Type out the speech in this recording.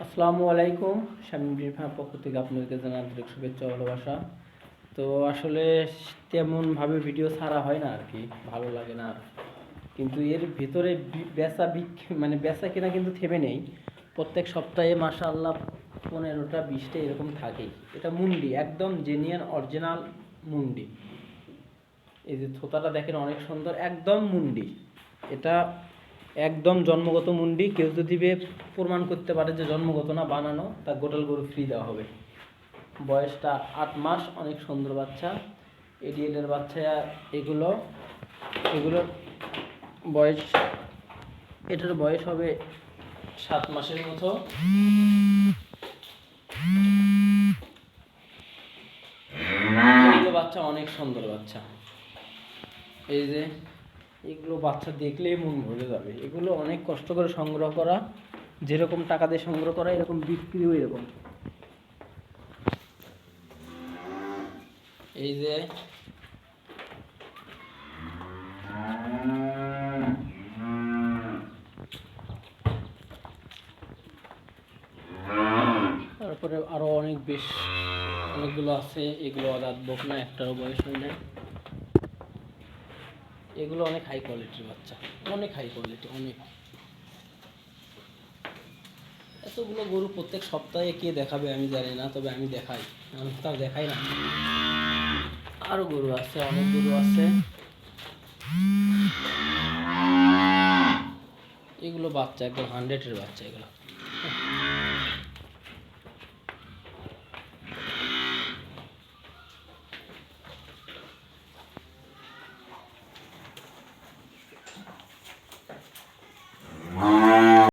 আসসালামু আলাইকুম। শামীম বিরফার পক্ষ থেকে আপনাদেরকে জানাই আন্তরিক শুভেচ্ছা ও ভালোবাসা। তো আসলে তেমনভাবে ভিডিও ছাড়া হয় না আর কি, ভালো লাগে না আর। কিন্তু এর ভিতরে বেচা কেনা কিন্তু থেমে নেই। প্রত্যেক সপ্তাহে মাশাআল্লাহ 15টা 20টা এরকম থাকেই। এটা মুন্ডি, একদম জেনুইন অরিজিনাল মুন্ডি। এই যে থোতাটা দেখেন অনেক সুন্দর, একদম মুন্ডি। এটা একদম জন্মগত মুন্ডি। কেউ যদি প্রমাণ করতে পারে যে জন্মগত না বানানো, তার গোটাল গরু ফ্রি দেওয়া হবে। বয়সটা 8 মাস, অনেক সুন্দর বাচ্চা। এডিএলের বাচ্চা এগুলো। এগুলোর বয়স, এটার বয়স হবে 7 মাসের মতো। এগুলো বাচ্চা অনেক সুন্দর বাচ্চা। এই যে এগুলো বাচ্চা দেখলেই মন ভরে যাবে। এগুলো অনেক কষ্ট করে সংগ্রহ করা, যেরকম টাকা দিয়ে সংগ্রহ করা এরকম বিক্রিও এরকম। এই যে তারপরে আরো অনেকগুলো আছে। এগুলো দাঁত বকনা, একটারও বয়স হয় না। এগুলো অনেক হাই কোয়ালিটির বাচ্চা, অনেক হাই কোয়ালিটি, অনেক। এতগুলো গরু প্রত্যেক সপ্তাহে কে দেখাবে আমি জানি না, তবে আমি দেখাই, আমি তাও দেখাই না। আরো গরু আছে, অনেক গরু আছে। এগুলো বাচ্চা একদম 100-এর বাচ্চা এগুলো।